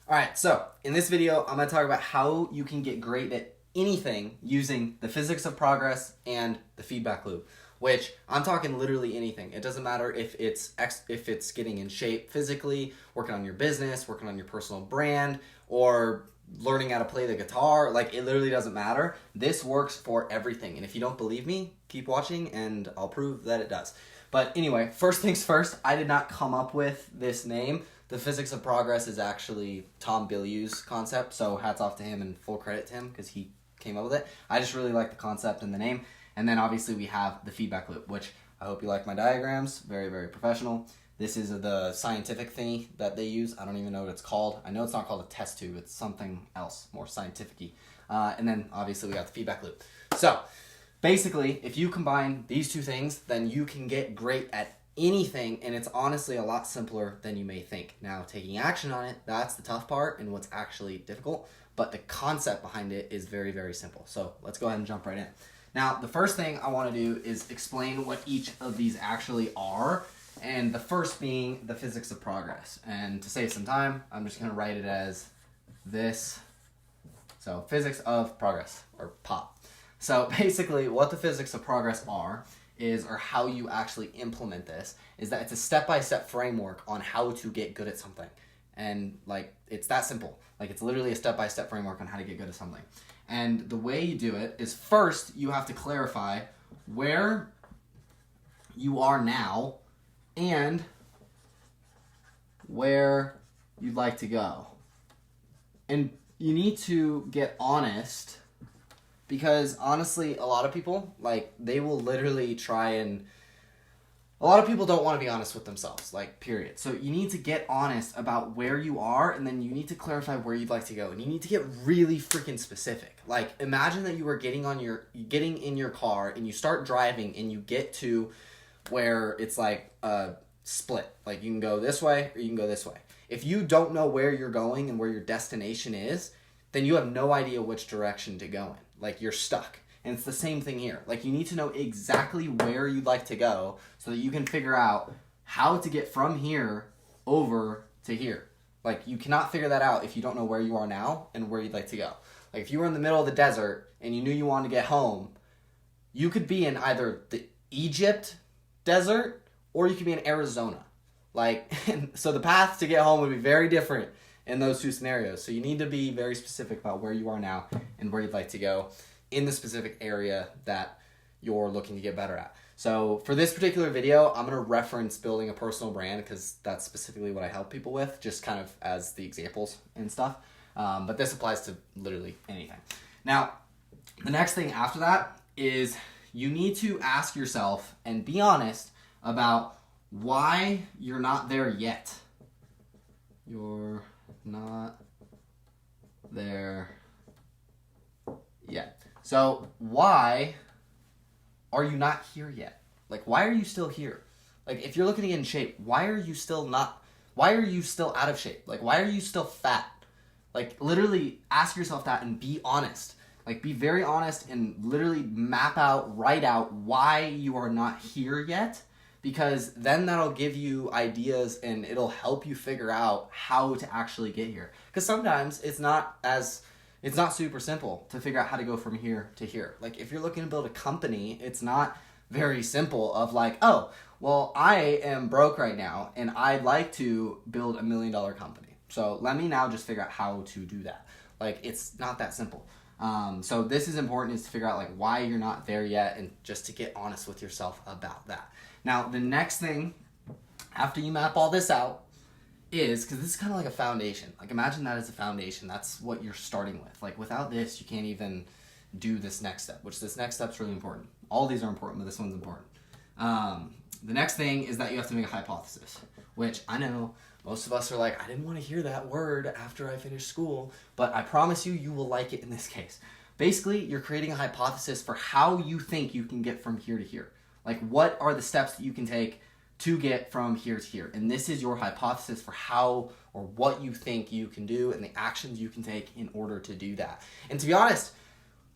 Alright, so in this video, I'm going to talk about how you can get great at anything using the physics of progress and the feedback loop, which I'm talking literally anything. It doesn't matter if it's getting in shape physically, working on your business, working on your personal brand, or learning how to play the guitar. Like, it literally doesn't matter. This works for everything. And if you don't believe me, keep watching and I'll prove that it does. But anyway, first things first, I did not come up with this name. The physics of progress is actually Tom Bilyeu's concept, so hats off to him and full credit to him because he came up with it. I just really like the concept and the name. And then obviously we have the feedback loop, which I hope you like my diagrams. Very, very professional. This is the scientific thingy that they use. I don't even know what it's called. I know it's not called a test tube. It's something else, more scientific-y. And then obviously we got the feedback loop. So basically, if you combine these two things, then you can get great at anything, and it's honestly a lot simpler than you may think. Now, taking action on it, that's the tough part and what's actually difficult, but the concept behind it is very, very simple. So let's go ahead and jump right in. Now, the first thing I want to do is explain what each of these actually are, and the first being the physics of progress. And to save some time, I'm just going to write it as this. So physics of progress, or POP. So basically what the physics of progress are or how you actually implement this, is that it's a step-by-step framework on how to get good at something. And like, it's that simple. Like, it's literally a step-by-step framework on how to get good at something. And the way you do it is, first you have to clarify where you are now and where you'd like to go. And you need to get honest, because honestly, a lot of people, like, they will literally try and... A lot of people don't want to be honest with themselves, like, period. So you need to get honest about where you are, and then you need to clarify where you'd like to go. And you need to get really freaking specific. Like, imagine that you were getting in your car, and you start driving, and you get to where it's like a split. Like, you can go this way, or you can go this way. If you don't know where you're going and where your destination is, then you have no idea which direction to go in. Like, you're stuck. And it's the same thing here. Like, you need to know exactly where you'd like to go so that you can figure out how to get from here over to here. Like, you cannot figure that out if you don't know where you are now and where you'd like to go. Like, if you were in the middle of the desert and you knew you wanted to get home, you could be in either the Egypt desert or you could be in Arizona. Like, so the path to get home would be very different in those two scenarios. So you need to be very specific about where you are now and where you'd like to go in the specific area that you're looking to get better at. So for this particular video, I'm going to reference building a personal brand because that's specifically what I help people with, just kind of as the examples and stuff. But this applies to literally anything. Now, the next thing after that is you need to ask yourself and be honest about why you're not there yet. You're not there yet. So why are you not here yet? Like, why are you still here? Like, if you're looking to get in shape, why are you still out of shape? Like, why are you still fat? Like, literally ask yourself that and be honest. Like, be very honest and literally write out why you are not here yet, because then that'll give you ideas and it'll help you figure out how to actually get here. Because sometimes it's not super simple to figure out how to go from here to here. Like, if you're looking to build a company, it's not very simple of like, oh, well, I am broke right now and I'd like to build $1 million company. So let me now just figure out how to do that. Like, it's not that simple. So this is important, is to figure out like why you're not there yet and just to get honest with yourself about that. Now, the next thing after you map all this out is, because this is kind of like a foundation. Like, imagine that as a foundation. That's what you're starting with. Like, without this, you can't even do this next step, which this next step's really important. All these are important, but this one's important. The next thing is that you have to make a hypothesis, which I know most of us are like, I didn't want to hear that word after I finished school, but I promise you, you will like it in this case. Basically, you're creating a hypothesis for how you think you can get from here to here. Like, what are the steps that you can take to get from here to here? And this is your hypothesis for how or what you think you can do and the actions you can take in order to do that. And to be honest,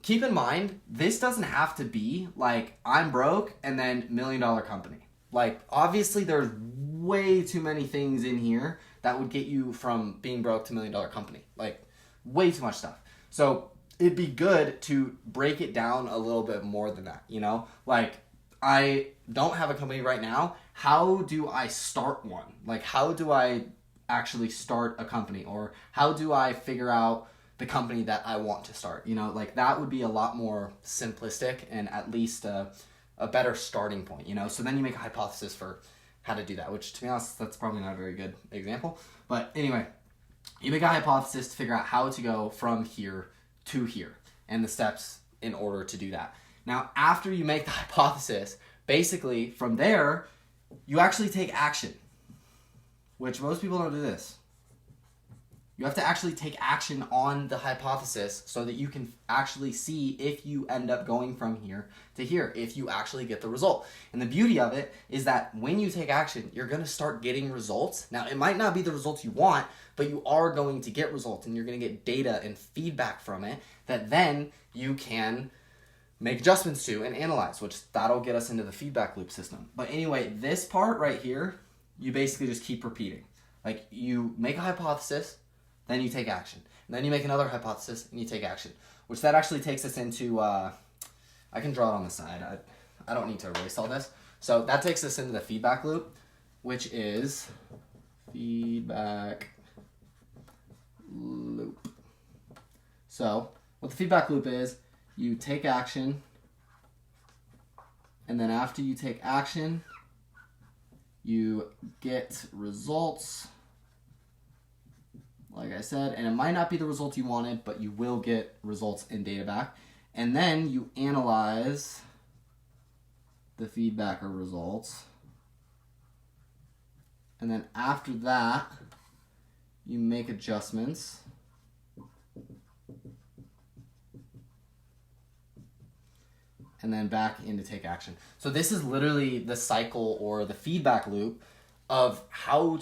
keep in mind, this doesn't have to be like, I'm broke and then $1 million company. Like, obviously there's way too many things in here that that would get you from being broke to $1 million company. Like, way too much stuff. So it'd be good to break it down a little bit more than that, you know? Like, I don't have a company right now. How do I start one? Like, how do I actually start a company? Or how do I figure out the company that I want to start? You know, like, that would be a lot more simplistic and at least a better starting point, you know? So then you make a hypothesis for how to do that, which, to be honest, that's probably not a very good example. But anyway, you make a hypothesis to figure out how to go from here to here and the steps in order to do that. Now, after you make the hypothesis, basically from there, you actually take action, which most people don't do this. You have to actually take action on the hypothesis so that you can actually see if you end up going from here to here, if you actually get the result. And the beauty of it is that when you take action, you're going to start getting results. Now, it might not be the results you want, but you are going to get results, and you're going to get data and feedback from it that then you can make adjustments to and analyze, which that'll get us into the feedback loop system. But anyway, this part right here, you basically just keep repeating. Like, you make a hypothesis, then you take action. And then you make another hypothesis, and you take action. Which that actually takes us into, I can draw it on the side. I don't need to erase all this. So that takes us into the feedback loop, which is feedback loop. So what the feedback loop is, you take action, and then after you take action, you get results, like I said, and it might not be the results you wanted, but you will get results and data back. And then you analyze the feedback or results. And then after that, you make adjustments. And then back in to take action. So this is literally the cycle or the feedback loop of how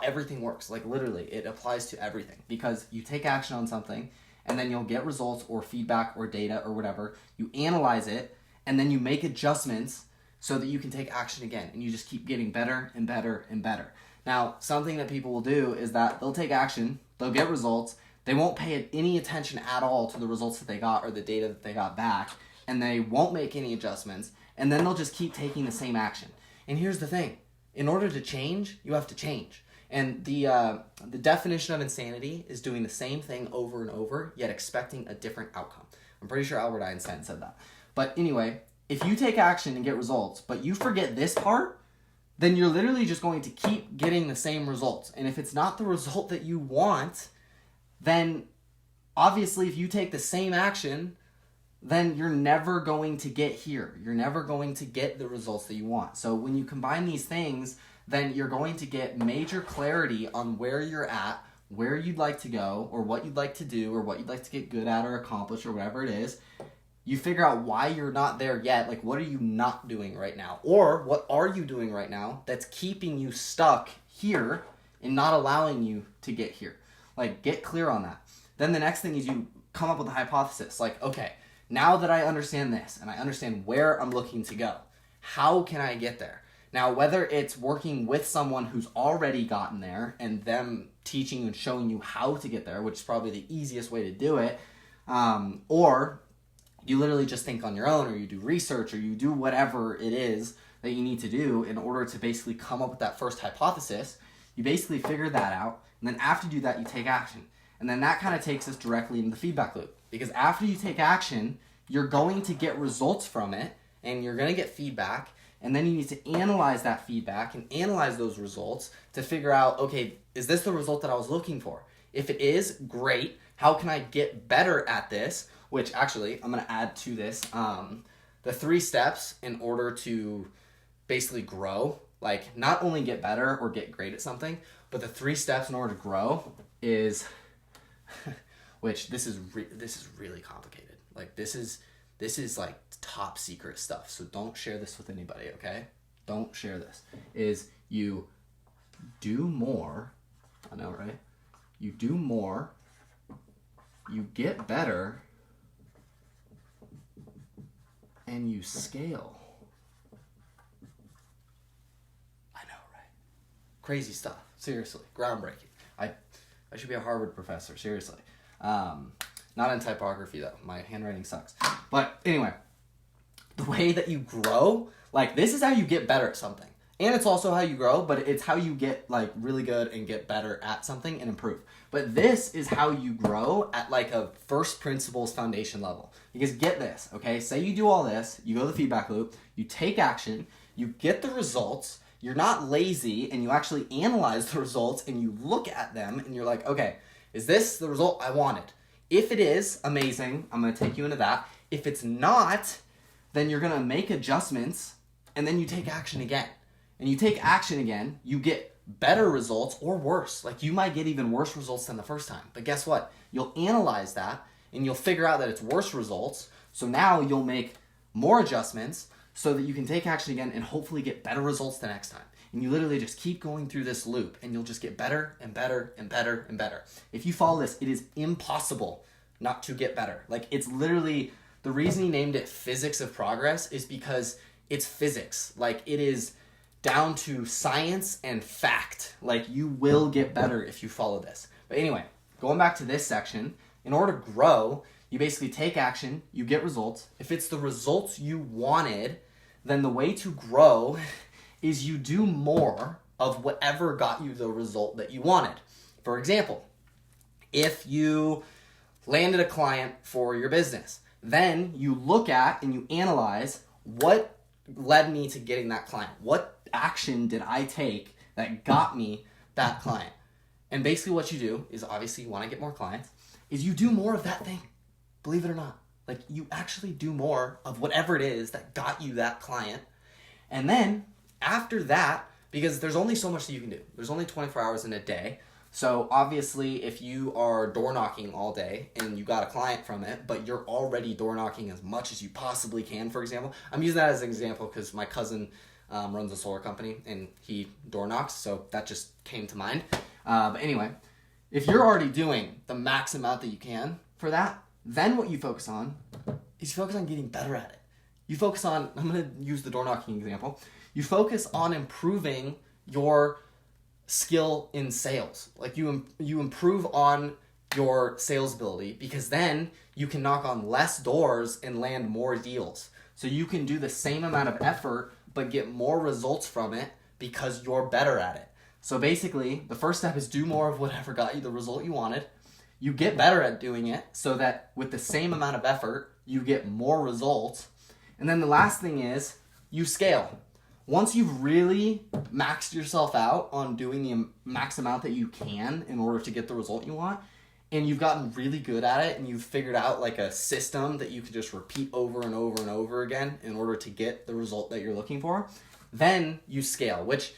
everything works. Like, literally, it applies to everything, because you take action on something and then you'll get results or feedback or data or whatever. You analyze it and then you make adjustments so that you can take action again, and you just keep getting better and better and better. Now, something that people will do is that they'll take action, they'll get results, they won't pay any attention at all to the results that they got or the data that they got back, and they won't make any adjustments, and then they'll just keep taking the same action. And here's the thing. In order to change, you have to change. And the definition of insanity is doing the same thing over and over, yet expecting a different outcome. I'm pretty sure Albert Einstein said that. But anyway, if you take action and get results, but you forget this part, then you're literally just going to keep getting the same results. And if it's not the result that you want, then obviously if you take the same action, then you're never going to get here. You're never going to get the results that you want. So when you combine these things, then you're going to get major clarity on where you're at, where you'd like to go, or what you'd like to do, or what you'd like to get good at or accomplish, or whatever it is. You figure out why you're not there yet. Like, what are you not doing right now? Or what are you doing right now that's keeping you stuck here and not allowing you to get here? Like, get clear on that. Then the next thing is you come up with a hypothesis. Like, okay, now that I understand this and I understand where I'm looking to go, how can I get there? Now, whether it's working with someone who's already gotten there and them teaching you and showing you how to get there, which is probably the easiest way to do it, or you literally just think on your own, or you do research, or you do whatever it is that you need to do in order to basically come up with that first hypothesis, you basically figure that out, and then after you do that, you take action. And then that kind of takes us directly into the feedback loop. Because after you take action, you're going to get results from it, and you're going to get feedback, and then you need to analyze that feedback and analyze those results to figure out, okay, is this the result that I was looking for? If it is, great. How can I get better at this? Which actually, I'm going to add to this the 3 steps in order to basically grow. Like, not only get better or get great at something, but the 3 steps in order to grow is, which this is really complicated. Like, this is like top secret stuff. So don't share this with anybody, okay? Don't share this. Is you do more. I know, right? You do more. You get better. And you scale. I know, right? Crazy stuff. Seriously, groundbreaking. I should be a Harvard professor, seriously. Not in typography, though. My handwriting sucks. But anyway, the way that you grow, like, this is how you get better at something. And it's also how you grow, but it's how you get, like, really good and get better at something and improve. But this is how you grow at, like, a first principles foundation level. Because get this, okay? Say you do all this, you go to the feedback loop, you take action, you get the results, you're not lazy, and you actually analyze the results, and you look at them, and you're like, okay, is this the result I wanted? If it is, amazing, I'm going to take you into that. If it's not, then you're going to make adjustments, and then you take action again. And you take action again, you get better results or worse. Like, you might get even worse results than the first time. But guess what? You'll analyze that, and you'll figure out that it's worse results. So now you'll make more adjustments so that you can take action again and hopefully get better results the next time. And you literally just keep going through this loop, and you'll just get better and better and better and better. If you follow this, it is impossible not to get better. Like, it's literally, the reason he named it physics of progress is because it's physics. Like, it is down to science and fact. Like, you will get better if you follow this. But anyway, going back to this section, in order to grow, you basically take action, you get results. If it's the results you wanted, then the way to grow is you do more of whatever got you the result that you wanted. For example, if you landed a client for your business, then you look at and you analyze what led me to getting that client. What action did I take that got me that client? And basically what you do is, obviously you want to get more clients, is you do more of that thing. Believe it or not. Like, you actually do more of whatever it is that got you that client. And then after that, because there's only so much that you can do. There's only 24 hours in a day. So obviously if you are door knocking all day and you got a client from it, but you're already door knocking as much as you possibly can, for example. I'm using that as an example because my cousin runs a solar company and he door knocks, so that just came to mind. But anyway, if you're already doing the max amount that you can for that, then what you focus on is you focus on getting better at it. You focus on, I'm going to use the door knocking example, you focus on improving your skill in sales. Like, you improve on your sales ability, because then you can knock on less doors and land more deals. So you can do the same amount of effort but get more results from it because you're better at it. So basically, the first step is do more of whatever got you the result you wanted. You get better at doing it so that with the same amount of effort, you get more results. And then the last thing is you scale. Once you've really maxed yourself out on doing the max amount that you can in order to get the result you want, and you've gotten really good at it, and you've figured out like a system that you can just repeat over and over and over again in order to get the result that you're looking for, then you scale, which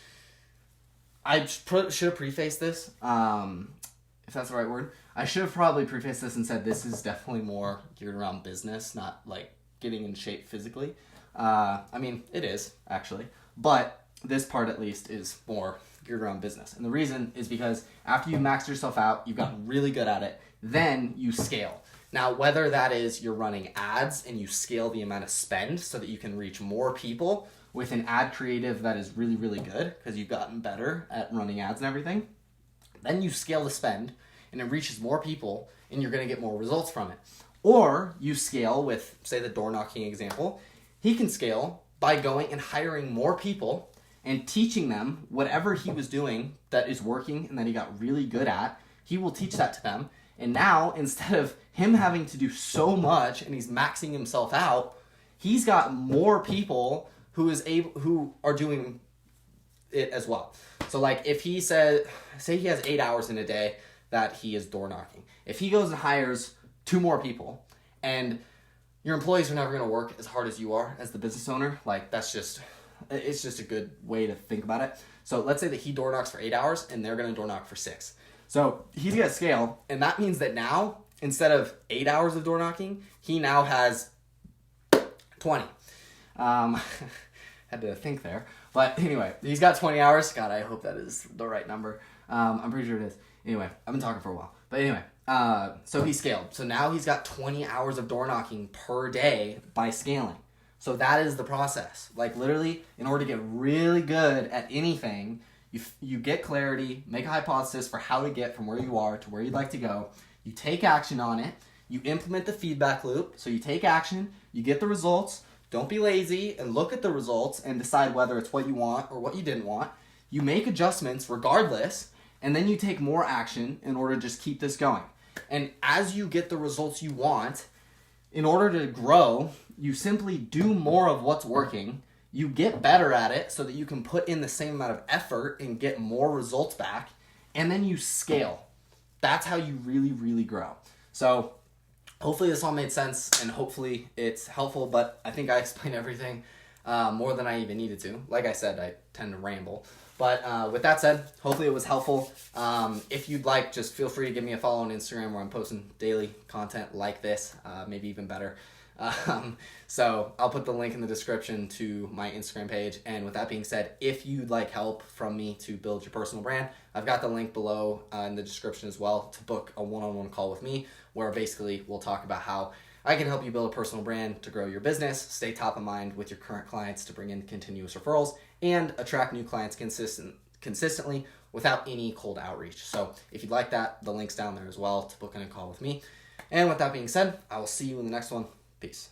I should have prefaced this, if that's the right word. I should have probably prefaced this and said this is definitely more geared around business, not like getting in shape physically. I mean, it is, actually. But this part, at least, is more geared around business. And the reason is because after you've maxed yourself out, you've gotten really good at it, then you scale. Now, whether that is you're running ads and you scale the amount of spend so that you can reach more people with an ad creative that is really, really good because you've gotten better at running ads and everything, then you scale the spend and it reaches more people and you're going to get more results from it. Or you scale with, say, the door knocking example. He can scale by going and hiring more people and teaching them whatever he was doing that is working and that he got really good at. He will teach that to them. And now, instead of him having to do so much and he's maxing himself out, he's got more people who are doing it as well. So like if he said, say he has 8 hours in a day that he is door knocking. If he goes and hires 2 more people, and your employees are never going to work as hard as you are as the business owner, like it's just a good way to think about it. So let's say that he door knocks for 8 hours and they're going to door knock for 6. So he's going to scale, and that means that now, instead of 8 hours of door knocking, he now has 20. Had to think there. But anyway, he's got 20 hours. God, I hope that is the right number. I'm pretty sure it is. Anyway, I've been talking for a while. But anyway, so he scaled. So now he's got 20 hours of door knocking per day by scaling. So that is the process. Like literally, in order to get really good at anything, You get clarity, make a hypothesis for how to get from where you are to where you'd like to go. You take action on it. You implement the feedback loop. So you take action, you get the results. Don't be lazy and look at the results and decide whether it's what you want or what you didn't want. You make adjustments regardless, and then you take more action in order to just keep this going. And as you get the results you want, in order to grow, you simply do more of what's working. You get better at it so that you can put in the same amount of effort and get more results back, and then you scale. That's how you really, really grow. So hopefully this all made sense, and hopefully it's helpful, but I think I explained everything more than I even needed to. Like I said, I tend to ramble. But with that said, hopefully it was helpful. If you'd like, just feel free to give me a follow on Instagram where I'm posting daily content like this, maybe even better. So I'll put the link in the description to my Instagram page. And with that being said, if you'd like help from me to build your personal brand, I've got the link below in the description as well to book a one-on-one call with me, where basically we'll talk about how I can help you build a personal brand to grow your business, stay top of mind with your current clients to bring in continuous referrals, and attract new clients consistently without any cold outreach. So if you'd like that, the link's down there as well to book in a call with me. And with that being said, I will see you in the next one. Peace.